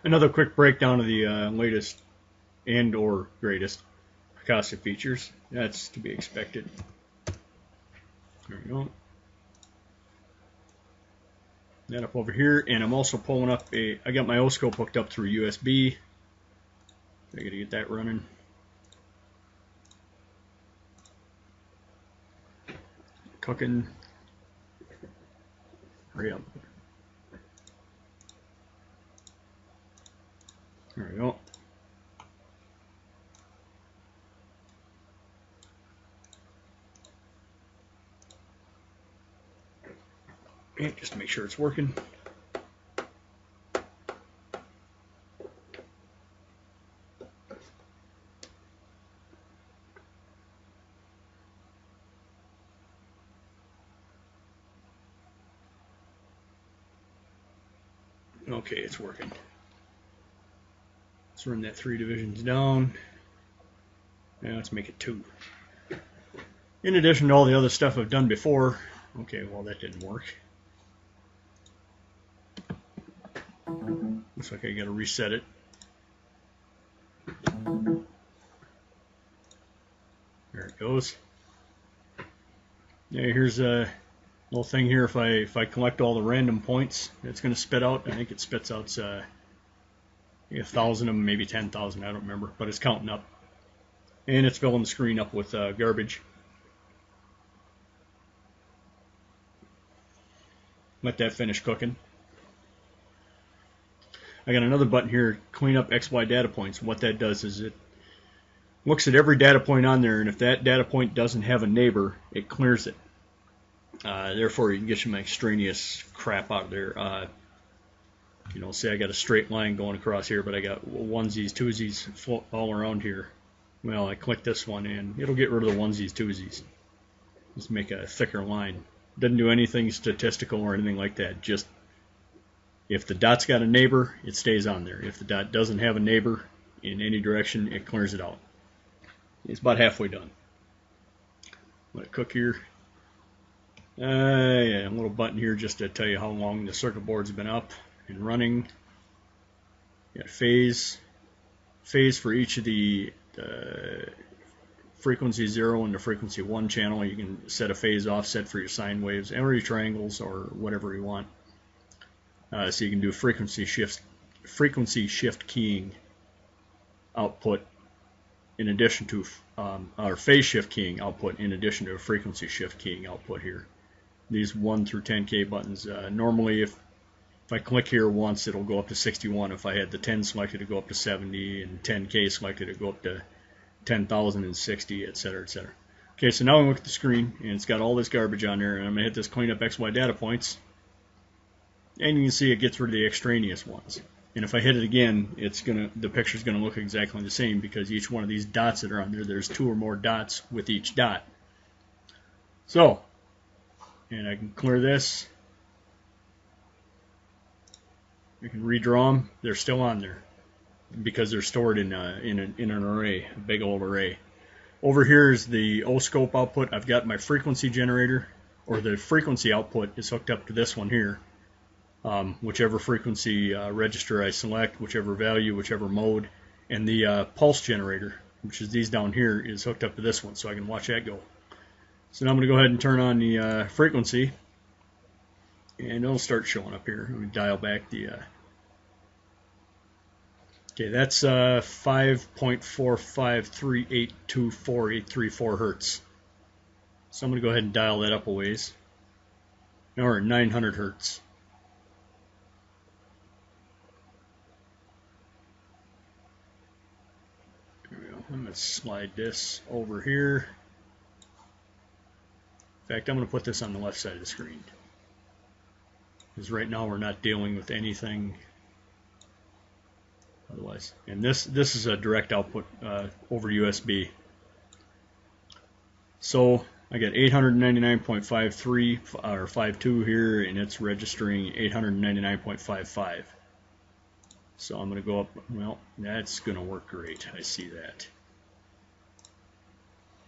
Another quick breakdown of the latest and or greatest POCASA features. That's to be expected. There we go. That up over here, and I'm also pulling up I got my oscope hooked up through USB. I gotta get that running. Cooking. Hurry up. There we go. And just to make sure it's working. Okay, it's working. Let's run that 3 divisions down. Now let's make it 2. In addition to all the other stuff I've done before. Okay, well that didn't work. Looks like I gotta reset it. There it goes. Yeah, here's a little thing here. If I collect all the random points, it's going to spit out. I think it spits out 1,000 of them, maybe 10,000. I don't remember, but it's counting up, and it's filling the screen up with garbage. Let that finish cooking. I got another button here, clean up XY data points. What that does is it looks at every data point on there, and if that data point doesn't have a neighbor, it clears it. Therefore, you can get some extraneous crap out of there. You know, say I got a straight line going across here, but I got onesies, twosies float all around here. Well, I click this one, and it'll get rid of the onesies, twosies. Just make a thicker line. Doesn't do anything statistical or anything like that. Just if the dot's got a neighbor, it stays on there. If the dot doesn't have a neighbor in any direction, it clears it out. It's about halfway done. Let it cook here. Yeah, a little button here just to tell you how long the circuit board's been up and running. Got phase for each of the frequency 0 and the frequency 1 channel. You can set a phase offset for your sine waves or your triangles or whatever you want. So you can do frequency shift keying output in addition to or phase shift keying output in addition to a frequency shift keying output here. These 1 through 10K buttons. Normally, if I click here once, it'll go up to 61. If I had the 10 selected, it'd go up to 70, and 10K selected, it'd go up to 10,060, etc., etc. Okay, so now we look at the screen, and it's got all this garbage on there, and I'm going to hit this clean up XY data points, and you can see it gets rid of the extraneous ones. And if I hit it again, the picture's going to look exactly the same because each one of these dots that are on there, there's 2 or more dots with each dot. So, and I can clear this. I can redraw them. They're still on there because they're stored in an array, a big old array. Over here is the oscope output. I've got my frequency generator, or the frequency output is hooked up to this one here. Whichever frequency register I select, whichever value, whichever mode, and the pulse generator, which is these down here, is hooked up to this one, so I can watch that go. So now I'm going to go ahead and turn on the frequency, and it'll start showing up here. Let me dial back the... Okay, that's 5.453824834 hertz. So I'm going to go ahead and dial that up a ways. Now we're at 900 hertz. There we go. I'm going to slide this over here. In fact, I'm going to put this on the left side of the screen. Because right now we're not dealing with anything otherwise. And this is a direct output over USB. So I got 899.53 or 52 here, and it's registering 899.55. So I'm going to go up. Well, that's going to work great. I see that.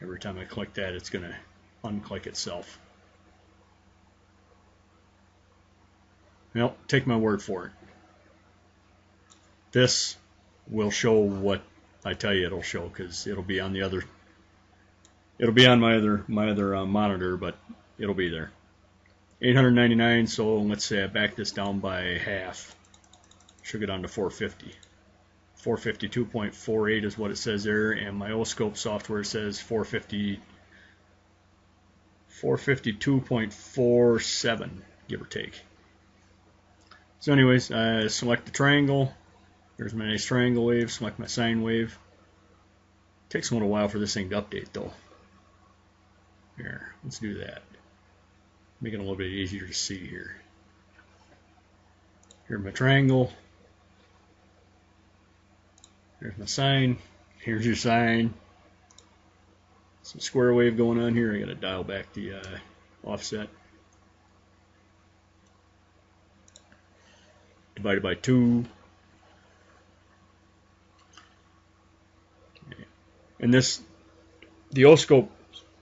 Every time I click that, it's going to unclick itself. Well, take my word for it. This will show what I tell you it'll show, because it'll be on the other. It'll be on my other monitor, but it'll be there. 899. So let's say I back this down by half. Should go down to 450. 452.48 is what it says there, and my oscope software says 452.47, give or take. So anyways, I select the triangle. There's my nice triangle wave. Select my sine wave. Takes a little while for this thing to update though. Here, let's do that. Make it a little bit easier to see here. Here's my triangle. There's my sine. Here's your sine. Some square wave going on here. I got to dial back the offset. Divided by 2. And the oscope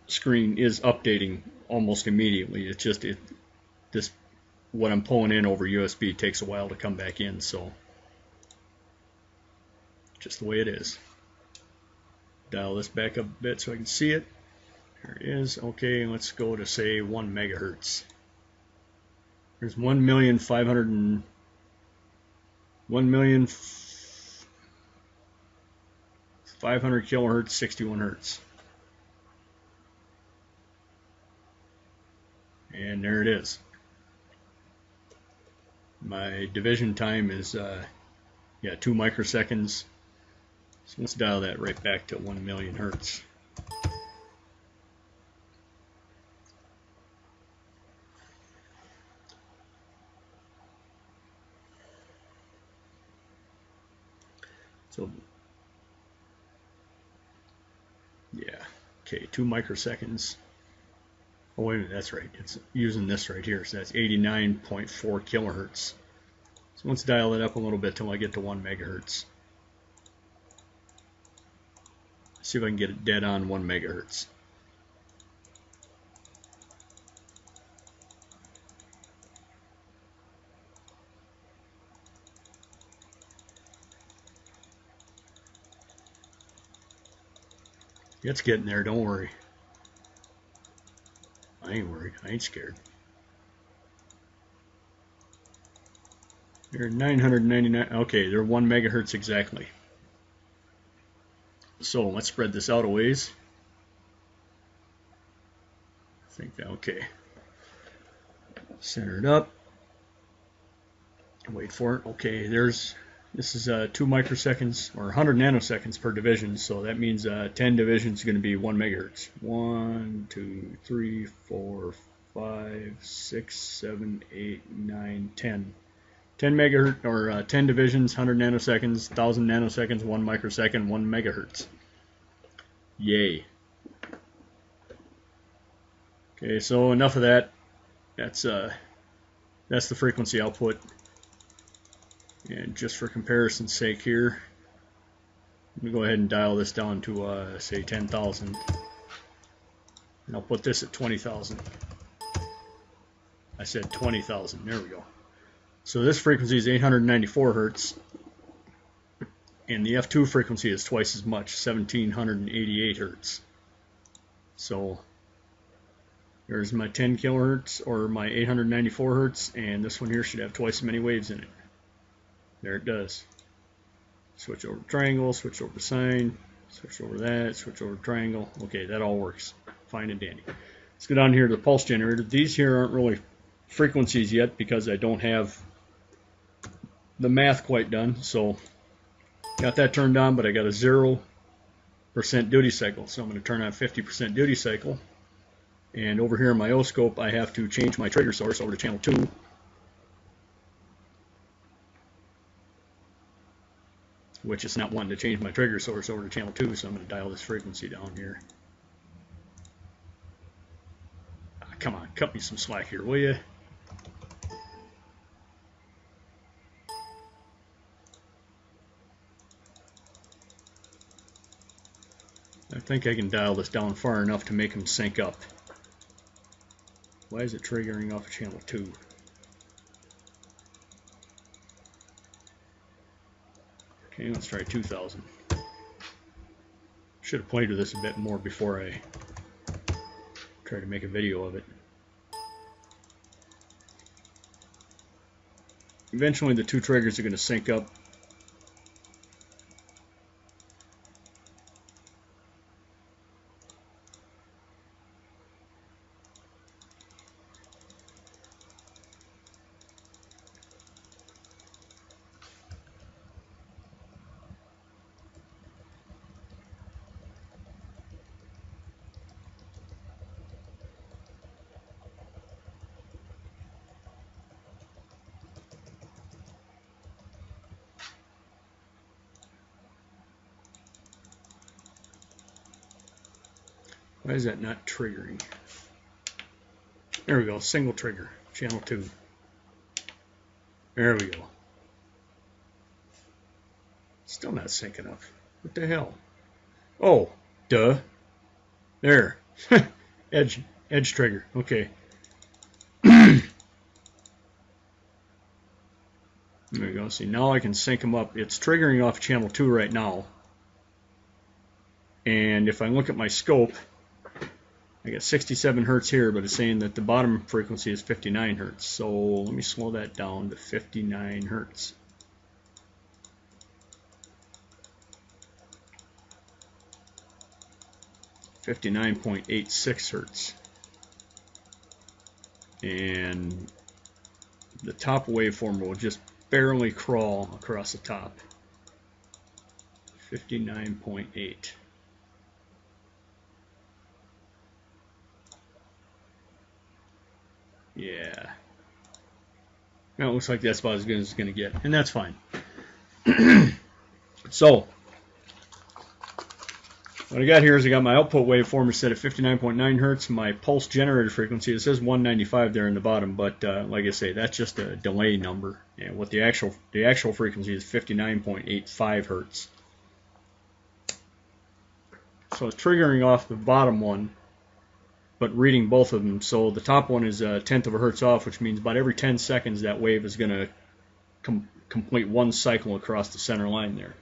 screen is updating almost immediately. It's just what I'm pulling in over USB takes a while to come back in, so just the way it is. Dial this back up a bit so I can see it. There it is. Okay, let's go to say 1 megahertz. There's 1,500 kilohertz, 61 hertz. And there it is. My division time is 2 microseconds. So let's dial that right back to 1 million hertz. So, yeah, okay, 2 microseconds. Oh, wait a minute, that's right. It's using this right here, so that's 89.4 kilohertz. So let's dial it up a little bit till I get to 1 megahertz. See if I can get it dead on 1 megahertz. It's getting there, don't worry. I ain't worried, I ain't scared. They're 999, okay, they're 1 megahertz exactly. So let's spread this out a ways. I think that, okay. Center it up. Wait for it. Okay, this is 2 microseconds or 100 nanoseconds per division, so that means 10 divisions is going to be 1 megahertz. 1, 2, 3, 4, 5, 6, 7, 8, 9, 10. 10 megahertz or 10 divisions, 100 nanoseconds, 1000 nanoseconds, 1 microsecond, 1 megahertz. Yay. Okay, so enough of that. That's the frequency output. And just for comparison's sake here, I'm going to go ahead and dial this down to say 10,000. And I'll put this at 20,000. I said 20,000. There we go. So this frequency is 894 hertz, and the F2 frequency is twice as much, 1788 hertz. So there's my 10 kilohertz or my 894 hertz, and this one here should have twice as many waves in it. There it does. Switch over to triangle, switch over to sine, switch over that, switch over to triangle. Okay, that all works fine and dandy. Let's go down here to the pulse generator. These here aren't really frequencies yet because I don't have the math quite done, so got that turned on, but I got a 0% duty cycle, so I'm going to turn on 50% duty cycle. And over here in my oscope, I have to change my trigger source over to channel 2. Which is not wanting to change my trigger source over to channel 2, so I'm going to dial this frequency down here. Come on, cut me some slack here, will you? I think I can dial this down far enough to make them sync up. Why is it triggering off of channel 2? Okay, let's try 2000. Should have played with this a bit more before I tried to make a video of it. Eventually the two triggers are going to sync up. Why is that not triggering? There we go, single trigger, channel 2. There we go. Still not syncing up. What the hell? Oh, duh. There. edge trigger. Okay. There we go. See, now I can sync them up. It's triggering off channel 2 right now. And if I look at my scope, I got 67 hertz here, but it's saying that the bottom frequency is 59 hertz. So let me slow that down to 59 hertz. .86 hertz. And the top waveform will just barely crawl across the top. 59.8. Yeah. Now it looks like that's about as good as it's going to get, and that's fine. So, what I got here is I got my output waveform set at 59.9 hertz. My pulse generated frequency, it says 195 there in the bottom, but like I say, that's just a delay number. And what the actual frequency is 59.85 hertz. So it's triggering off the bottom one, but reading both of them. So the top one is a tenth of a hertz off, which means about every 10 seconds that wave is going to complete one cycle across the center line there,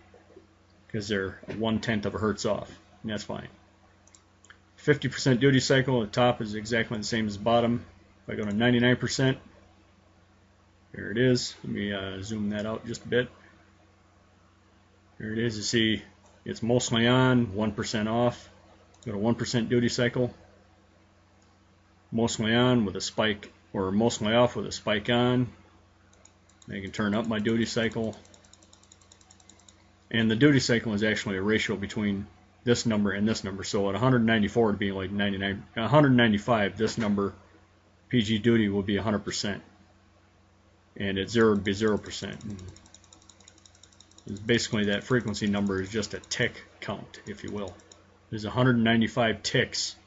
because they're 1/10 of a hertz off, and that's fine. 50% duty cycle at the top is exactly the same as the bottom. If I go to 99%, there it is. Let me zoom that out just a bit. There it is. You see it's mostly on, 1% off. Go to 1% duty cycle. Mostly on with a spike, or mostly off with a spike on. I can turn up my duty cycle. And the duty cycle is actually a ratio between this number and this number. So at 194 it would be like 99. 195, this number, PG duty, will be 100%. And at 0 it would be 0%. Basically that frequency number is just a tick count, if you will. There's 195 ticks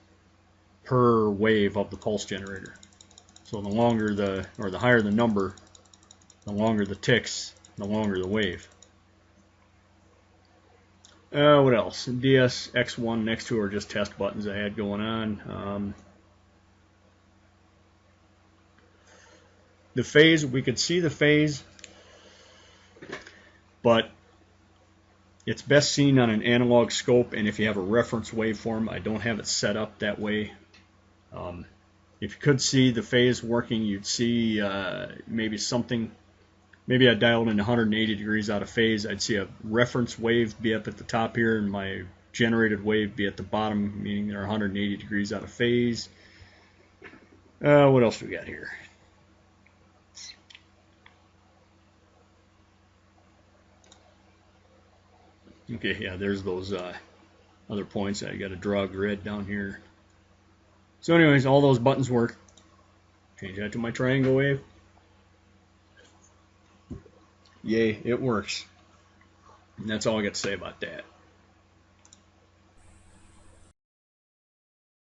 per wave of the pulse generator. So the longer the higher the number, the longer the ticks, the longer the wave. What else? DS, X1, and X2 are just test buttons I had going on. The phase, we could see the phase, but it's best seen on an analog scope, and if you have a reference waveform. I don't have it set up that way. If you could see the phase working, you'd see maybe something. Maybe I dialed in 180 degrees out of phase. I'd see a reference wave be up at the top here, and my generated wave be at the bottom, meaning they're 180 degrees out of phase. What else we got here? Okay, yeah, there's those other points. I got to draw a grid down here. So anyways, all those buttons work. Change that to my triangle wave. Yay, it works. And that's all I got to say about that.